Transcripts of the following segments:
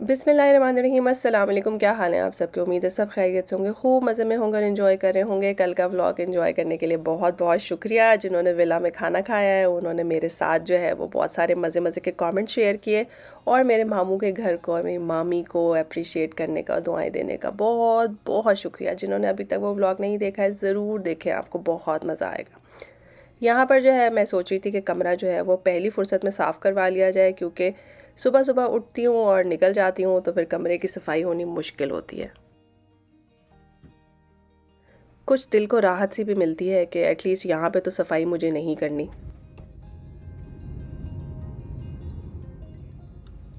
बिस्मिल्लाहिर्रहमानिर्रहीम। अस्सलाम वालेकुम। क्या हाल है आप सबके? उम्मीद है सब खैरियत से होंगे, खूब मज़े में होंगे और एंजॉय कर रहे होंगे। कल का व्लॉग एंजॉय करने के लिए बहुत बहुत शुक्रिया। जिन्होंने विला में खाना खाया है उन्होंने मेरे साथ जो है वो बहुत सारे मज़े मज़े के कमेंट शेयर किए और मेरे मामू के घर को और मेरी मामी को अप्रिशिएट करने का, दुआएं देने का बहुत बहुत शुक्रिया। जिन्होंने अभी तक वो व्लॉग नहीं देखा है ज़रूर देखें, आपको बहुत मज़ा आएगा। यहाँ पर जो है मैं सोच रही थी कि कमरा जो है वो पहली फ़ुर्सत में साफ़ करवा लिया जाए, क्योंकि सुबह सुबह उठती हूँ और निकल जाती हूँ तो फिर कमरे की सफाई होनी मुश्किल होती है। कुछ दिल को राहत सी भी मिलती है कि एटलीस्ट यहाँ पे तो सफाई मुझे नहीं करनी।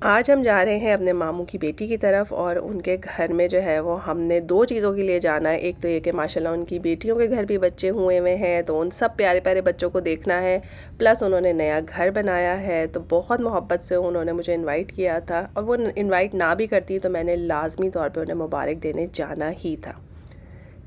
आज हम जा रहे हैं अपने मामू की बेटी की तरफ और उनके घर में जो है वो हमने दो चीज़ों के लिए जाना है। एक तो ये कि माशाल्लाह उनकी बेटियों के घर भी बच्चे हुए हुए हैं, तो उन सब प्यारे प्यारे बच्चों को देखना है। प्लस उन्होंने नया घर बनाया है तो बहुत मोहब्बत से उन्होंने मुझे इनवाइट किया था, और वो इनवाइट ना भी करती तो मैंने लाजमी तौर पर उन्हें मुबारक देने जाना ही था।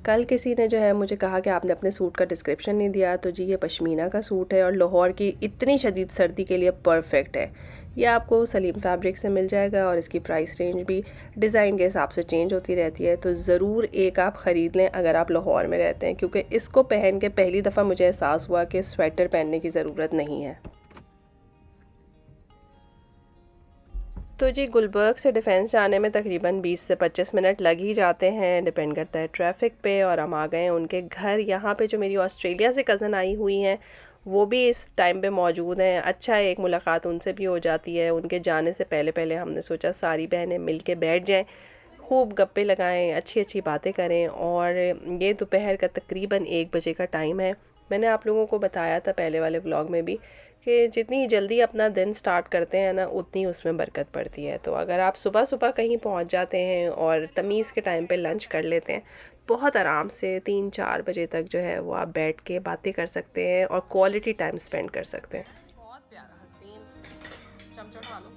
कल किसी ने जो है मुझे कहा कि आपने अपने सूट का डिस्क्रिप्शन नहीं दिया, तो जी ये पश्मीना का सूट है और लाहौर की इतनी शदीद सर्दी के लिए परफेक्ट है। ये आपको सलीम फैब्रिक से मिल जाएगा और इसकी प्राइस रेंज भी डिज़ाइन के हिसाब से चेंज होती रहती है, तो ज़रूर एक आप ख़रीद लें अगर आप लाहौर में रहते हैं, क्योंकि इसको पहन के पहली दफ़ा मुझे एहसास हुआ कि स्वेटर पहनने की ज़रूरत नहीं है। तो जी गुलबर्ग से डिफेंस जाने में तकरीबन 20 से 25 मिनट लग ही जाते हैं, डिपेंड करता है ट्रैफिक पे। और हम आ गए हैं उनके घर। यहाँ पे जो मेरी ऑस्ट्रेलिया से कज़न आई हुई हैं वो भी इस टाइम पे मौजूद हैं। अच्छा है, एक मुलाकात उनसे भी हो जाती है। उनके जाने से पहले पहले हमने सोचा सारी बहनें मिल के बैठ जाएँ, खूब गप्पे लगाएं, अच्छी अच्छी बातें करें। और ये दोपहर का तकरीबन 1 बजे का टाइम है। मैंने आप लोगों को बताया था पहले वाले व्लॉग में भी कि जितनी जल्दी अपना दिन स्टार्ट करते हैं ना उतनी उसमें बरकत पड़ती है। तो अगर आप सुबह सुबह कहीं पहुंच जाते हैं और तमीज़ के टाइम पे लंच कर लेते हैं, बहुत आराम से 3-4 बजे तक जो है वो आप बैठ के बातें कर सकते हैं और क्वालिटी टाइम स्पेंड कर सकते हैं। बहुत प्यारा हसीन चमचम खा लो।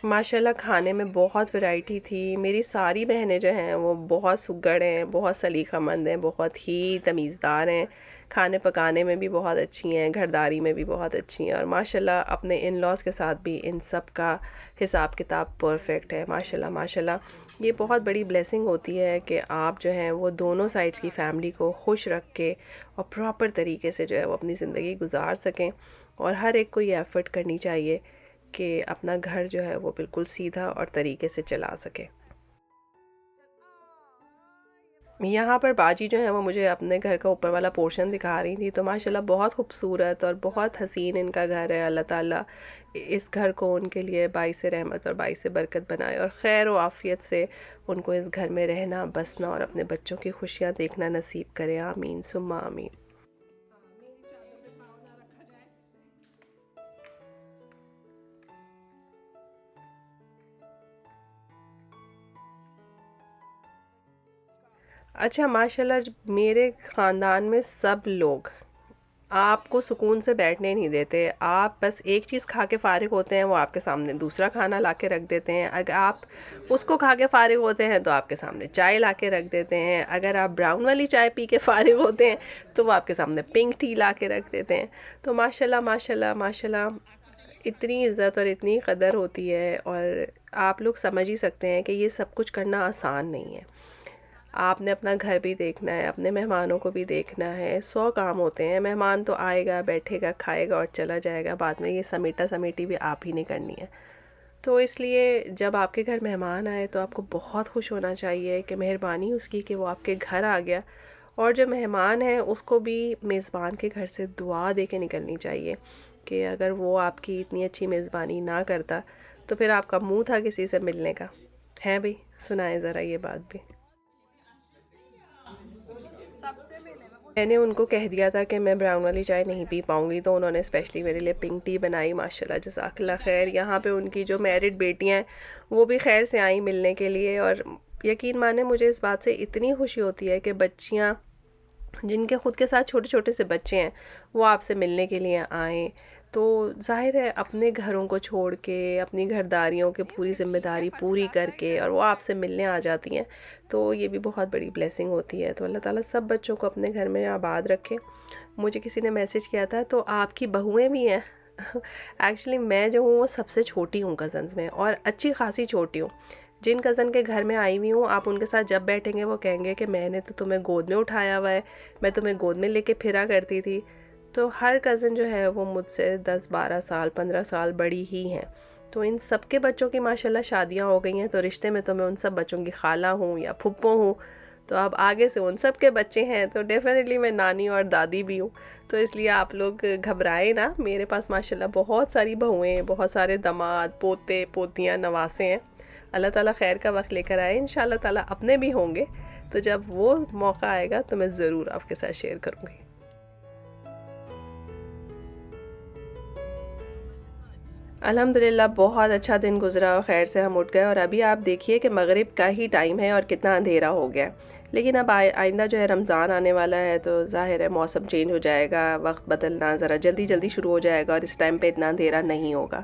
माशाल्लाह खाने में बहुत वैरायटी थी। मेरी सारी बहनें जो हैं वो बहुत सुघड़ हैं, बहुत सलीकामंद हैं, बहुत ही तमीज़दार हैं। खाने पकाने में भी बहुत अच्छी हैं, घरदारी में भी बहुत अच्छी हैं, और माशाल्लाह अपने इन लॉज़ के साथ भी इन सब का हिसाब किताब परफेक्ट है। माशाल्लाह माशाल्लाह ये बहुत बड़ी ब्लेसिंग होती है कि आप जो हैं वो दोनों साइड्स की फ़ैमिली को खुश रख के और प्रॉपर तरीके से जो है वो अपनी ज़िंदगी गुजार सकें। और हर एक को ये एफ़र्ट करनी चाहिए कि अपना घर जो है वो बिल्कुल सीधा और तरीके से चला सके। यहाँ पर बाजी जो है वो मुझे अपने घर का ऊपर वाला पोर्शन दिखा रही थी, तो माशाल्लाह बहुत खूबसूरत और बहुत हसीन इनका घर है। अल्लाह ताला इस घर को उनके लिए बाइस रहमत और बाइस बरकत बनाए और खैर व आफ़ियत से उनको इस घर में रहना, बसना और अपने बच्चों की खुशियाँ देखना नसीब करे। आमीन सुम्मा आमीन। अच्छा माशाल्लाह मेरे ख़ानदान में सब लोग आपको सुकून से बैठने नहीं देते। आप बस एक चीज़ खा के फ़ारिग होते हैं, वो आपके सामने दूसरा खाना ला के रख देते हैं। अगर आप उसको खा के फ़ारिग होते हैं तो आपके सामने चाय ला के रख देते हैं। अगर आप ब्राउन वाली चाय पी के फ़ारिग होते हैं तो वो आपके सामने पिंक टी ला के रख देते हैं। तो माशाल्लाह माशाल्लाह माशाल्लाह इतनी इज़्ज़त और इतनी क़दर होती है, और आप लोग समझ ही सकते हैं कि ये सब कुछ करना आसान नहीं है। आपने अपना घर भी देखना है, अपने मेहमानों को भी देखना है, 100 काम होते हैं। मेहमान तो आएगा, बैठेगा, खाएगा और चला जाएगा, बाद में ये समेटा समेटी भी आप ही नहीं करनी है। तो इसलिए जब आपके घर मेहमान आए तो आपको बहुत खुश होना चाहिए कि मेहरबानी उसकी कि वो आपके घर आ गया। और जो मेहमान है उसको भी मेज़बान के घर से दुआ दे के निकलनी चाहिए कि अगर वो आपकी इतनी अच्छी मेज़बानी ना करता तो फिर आपका मुँह था किसी से मिलने का। है भाई, सुनाए ज़रा ये बात भी। मैंने उनको कह दिया था कि मैं ब्राउन वाली चाय नहीं पी पाऊँगी, तो उन्होंने स्पेशली मेरे लिए पिंक टी बनाई। माशाल्लाह जज़ाकल्लाह खैर। यहाँ पे उनकी जो मैरिड बेटियाँ हैं वो भी खैर से आई मिलने के लिए, और यकीन माने मुझे इस बात से इतनी खुशी होती है कि बच्चियाँ जिनके ख़ुद के साथ छोटे छोटे से बच्चे हैं वो आपसे मिलने के लिए आएँ। तो ज़ाहिर है अपने घरों को छोड़ के, अपनी घरदारियों की पूरी ज़िम्मेदारी पूरी करके और वो आपसे मिलने आ जाती हैं, तो ये भी बहुत बड़ी ब्लेसिंग होती है। तो अल्लाह ताला सब बच्चों को अपने घर में आबाद रखे। मुझे किसी ने मैसेज किया था, तो आपकी बहुएं भी हैं? एक्चुअली मैं जो हूँ वो सबसे छोटी हूँ कज़न्स में, और अच्छी खासी छोटी हूँ। जिन कज़न के घर में आई हुई हूँ, आप उनके साथ जब बैठेंगे वो कहेंगे कि मैंने तो तुम्हें गोद में उठाया हुआ है, मैं तुम्हें गोद में लेके फिरा करती थी। तो हर कज़न जो है वो मुझसे 10-12 साल 15 साल बड़ी ही हैं। तो इन सब के बच्चों की माशाल्लाह शादियाँ हो गई हैं, तो रिश्ते में तो मैं उन सब बच्चों की खाला हूँ या फुप्पो हूँ। तो अब आगे से उन सब के बच्चे हैं, तो डेफ़िनेटली मैं नानी और दादी भी हूँ। तो इसलिए आप लोग घबराएं ना, मेरे पास माशाल्लाह बहुत सारी बहुएं, बहुत सारे दामाद, पोते पोतियाँ, नवासे हैं। अल्लाह ताला खैर का वक्त लेकर आए, इंशाल्लाह ताला अपने भी होंगे। तो जब वो मौका आएगा तो मैं ज़रूर आपके साथ शेयर करूँगी। अल्हम्दुलिल्लाह बहुत अच्छा दिन गुज़रा और ख़ैर से हम उठ गए, और अभी आप देखिए कि मग़रिब का ही टाइम है और कितना अंधेरा हो गया है। लेकिन अब आइंदा जो है रमज़ान आने वाला है, तो ज़ाहिर है मौसम चेंज हो जाएगा, वक्त बदलना ज़रा जल्दी जल्दी शुरू हो जाएगा और इस टाइम पे इतना अंधेरा नहीं होगा।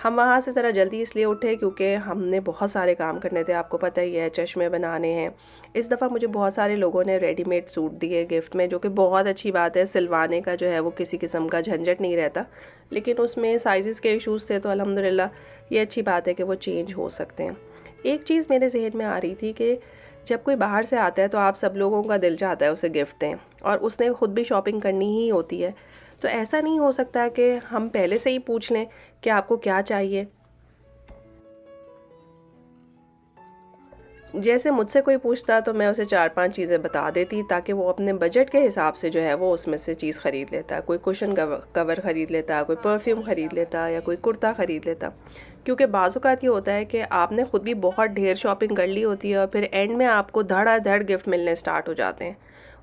हम वहाँ से ज़रा जल्दी इसलिए उठे क्योंकि हमने बहुत सारे काम करने थे, आपको पता ही है, चश्मे बनाने हैं। इस दफ़ा मुझे बहुत सारे लोगों ने रेडीमेड सूट दिए गिफ्ट में, जो कि बहुत अच्छी बात है। सिलवाने का जो है वो किसी किस्म का झंझट नहीं रहता, लेकिन उसमें साइज़ के इश्यूज़ थे, तो अल्हम्दुलिल्लाह ये अच्छी बात है कि वो चेंज हो सकते हैं। एक चीज़ मेरे जहन में आ रही थी कि जब कोई बाहर से आता है तो आप सब लोगों का दिल चाहता है उसे गिफ्ट दें, और उसने खुद भी शॉपिंग करनी ही होती है। तो ऐसा नहीं हो सकता कि हम पहले से ही पूछ लें कि आपको क्या चाहिए। जैसे मुझसे कोई पूछता तो मैं उसे 4-5 चीज़ें बता देती, ताकि वो अपने बजट के हिसाब से जो है वो उसमें से चीज़ ख़रीद लेता। कोई कुशन कवर ख़रीद लेता, कोई परफ्यूम ख़रीद लेता, या कोई कुर्ता ख़रीद लेता। क्योंकि बाज़ औक़ात ये होता है कि आपने ख़ुद भी बहुत ढेर शॉपिंग कर ली होती है और फिर एंड में आपको धड़ाधड़ गिफ्ट मिलने स्टार्ट हो जाते हैं,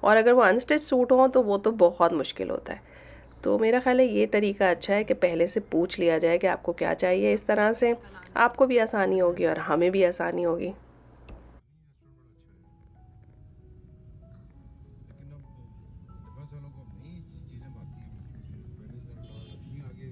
और अगर वो अनस्टिच सूट हों तो वो तो बहुत मुश्किल होता है। तो मेरा ख़्याल है ये तरीका अच्छा है कि पहले से पूछ लिया जाए कि आपको क्या चाहिए। इस तरह से आपको भी आसानी होगी और हमें भी आसानी होगी। लेकिन अब डिफेंस वालों को अब नहीं चीज़ें भाती हैं बिल्कुल भी। पहले तो आदमी आगे।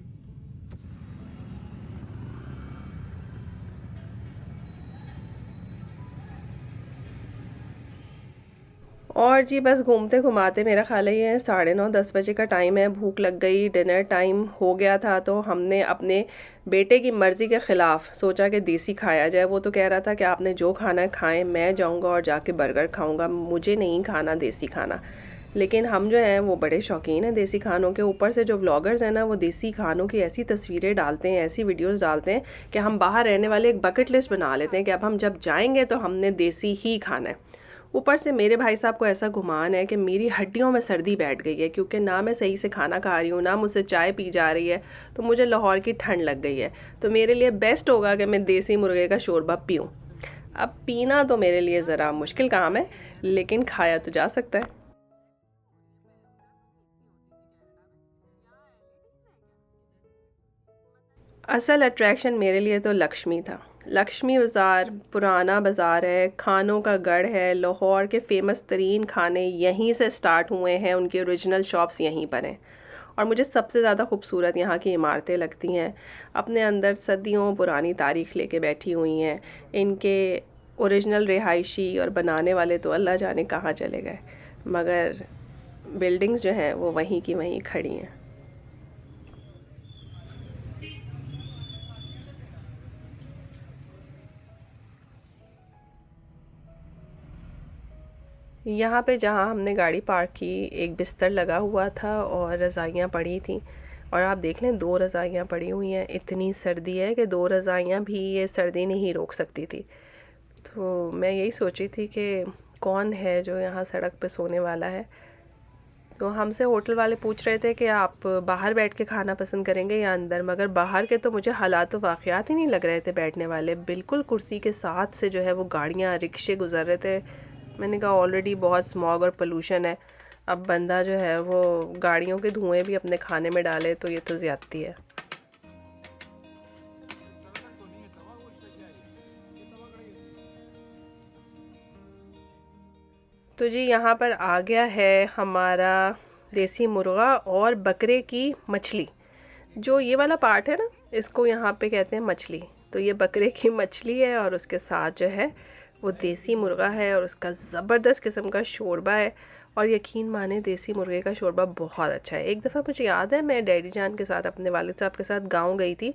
और जी बस घूमते घुमाते मेरा ख़्याल है ये 9:30-10 बजे का टाइम है, भूख लग गई, डिनर टाइम हो गया था, तो हमने अपने बेटे की मर्ज़ी के ख़िलाफ़ सोचा कि देसी खाया जाए। वो तो कह रहा था कि आपने जो खाना है खाएं, मैं जाऊंगा और जाके बर्गर खाऊंगा, मुझे नहीं खाना देसी खाना। लेकिन हम जो हैं वो बड़े शौकीन हैं देसी खानों के। ऊपर से जो व्लॉगर्स हैं ना, वो देसी खानों की ऐसी तस्वीरें डालते हैं, ऐसी वीडियोस डालते हैं कि हम बाहर रहने वाले एक बकेट लिस्ट बना लेते हैं कि अब हम जब जाएंगे तो हमने देसी ही खाना है। ऊपर से मेरे भाई साहब को ऐसा गुमान है कि मेरी हड्डियों में सर्दी बैठ गई है, क्योंकि ना मैं सही से खाना खा रही हूँ, ना मुझसे चाय पी जा रही है, तो मुझे लाहौर की ठंड लग गई है। तो मेरे लिए बेस्ट होगा कि मैं देसी मुर्गे का शोरबा पीऊँ। अब पीना तो मेरे लिए ज़रा मुश्किल काम है, लेकिन खाया तो जा सकता है। असल अट्रैक्शन मेरे लिए तो लक्ष्मी था। लक्ष्मी बाज़ार पुराना बाज़ार है, खानों का गढ़ है। लाहौर के फ़ेमस तरीन खाने यहीं से स्टार्ट हुए हैं, उनके ओरिजिनल शॉप्स यहीं पर हैं। और मुझे सबसे ज़्यादा खूबसूरत यहाँ की इमारतें लगती हैं, अपने अंदर सदियों पुरानी तारीख़ लेके बैठी हुई हैं। इनके ओरिजिनल रिहायशी और बनाने वाले तो अल्लाह जाने कहाँ चले गए, मगर बिल्डिंग्स जो हैं वो वहीं की वहीं खड़ी हैं। यहाँ पे जहाँ हमने गाड़ी पार्क की, एक बिस्तर लगा हुआ था और रज़ाइयाँ पड़ी थीं, और आप देख लें 2 रज़ाइयाँ पड़ी हुई हैं। इतनी सर्दी है कि 2 रज़ाइयाँ भी ये सर्दी नहीं रोक सकती थी। तो मैं यही सोची थी कि कौन है जो यहाँ सड़क पे सोने वाला है। तो हमसे होटल वाले पूछ रहे थे कि आप बाहर बैठ के खाना पसंद करेंगे या अंदर, मगर बाहर के तो मुझे हालात वाक़यात ही नहीं लग रहे थे बैठने वाले। बिल्कुल कुर्सी के साथ से जो है वो गाड़ियाँ रिक्शे गुज़र रहे थे। मैंने कहा ऑलरेडी बहुत स्मॉग और पोल्यूशन है, अब बंदा जो है वो गाड़ियों के धुएं भी अपने खाने में डाले तो ये तो ज़्यादती है। तो जी यहाँ पर आ गया है हमारा देसी मुर्गा और बकरे की मछली। जो ये वाला पार्ट है ना, इसको यहाँ पे कहते हैं मछली। तो ये बकरे की मछली है और उसके साथ जो है वो देसी मुर्गा है, और उसका ज़बरदस्त किस्म का शोरबा है। और यकीन माने देसी मुर्गे का शोरबा बहुत अच्छा है। एक दफ़ा मुझे याद है मैं डैडी जान के साथ अपने वालिद साहब के साथ गांव गई थी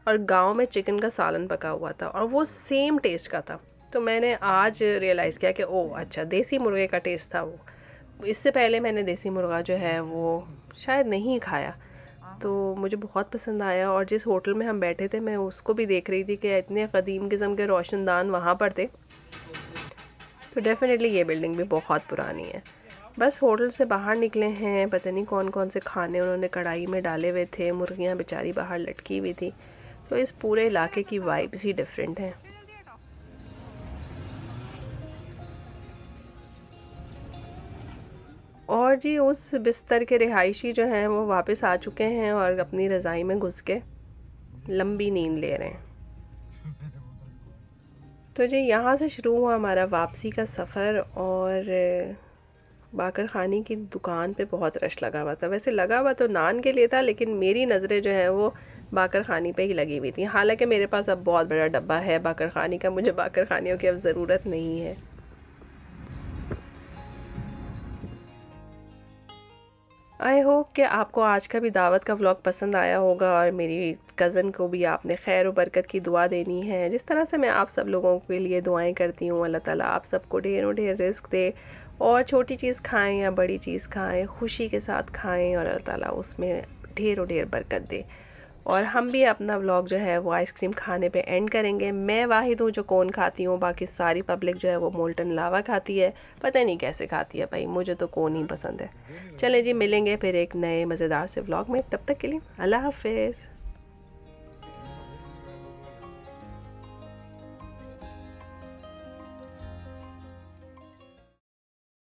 और गांव में चिकन का सालन पका हुआ था और वो सेम टेस्ट का था। तो मैंने आज रियलाइज़ किया कि ओह अच्छा, देसी मुर्गे का टेस्ट था वो। इससे पहले मैंने देसी मुर्गा जो है वो शायद नहीं खाया, तो मुझे बहुत पसंद आया। और जिस होटल में हम बैठे थे मैं उसको भी देख रही थी कि इतने क़दीम किस्म के रोशनदान वहाँ पर थे, तो डेफ़िनेटली ये बिल्डिंग भी बहुत पुरानी है। बस होटल से बाहर निकले हैं, पता नहीं कौन कौन से खाने उन्होंने कढ़ाई में डाले हुए थे, मुर्गियाँ बेचारी बाहर लटकी हुई थी। तो इस पूरे इलाके की वाइब्स ही डिफरेंट हैं। और जी उस बिस्तर के रिहायशी जो हैं वो वापस आ चुके हैं और अपनी रज़ाई में घुस के लंबी नींद ले रहे हैं। तो जी यहाँ से शुरू हुआ हमारा वापसी का सफ़र और बाकर ख़ानी की दुकान पे बहुत रश लगा हुआ था। वैसे लगा हुआ तो नान के लिए था, लेकिन मेरी नज़रें जो है वो बाकर ख़ानी पे ही लगी हुई थी। हालांकि मेरे पास अब बहुत बड़ा डब्बा है बाकर ख़ानी का, मुझे बाकर ख़ानियों की अब ज़रूरत नहीं है। आई होप कि आपको आज का भी दावत का व्लॉग पसंद आया होगा और मेरी कज़न को भी आपने खैर और बरकत की दुआ देनी है। जिस तरह से मैं आप सब लोगों के लिए दुआएं करती हूँ, अल्लाह ताला आप सबको ढेरों ढेर रिस्क दे और छोटी चीज़ खाएं या बड़ी चीज़ खाएं खुशी के साथ खाएं और अल्लाह ताला उसमें ढेरों ढेर बरकत दे। और हम भी अपना व्लॉग जो है वो आइसक्रीम खाने पे एंड करेंगे। मैं वाहिद हूँ जो कोन खाती हूँ, बाकी सारी पब्लिक जो है वो मोल्टन लावा खाती है। पता नहीं कैसे खाती है भाई, मुझे तो कोन ही पसंद है। चले जी, मिलेंगे फिर एक नए मज़ेदार से व्लॉग में। तब तक के लिए अल्लाह हाफ़िज़।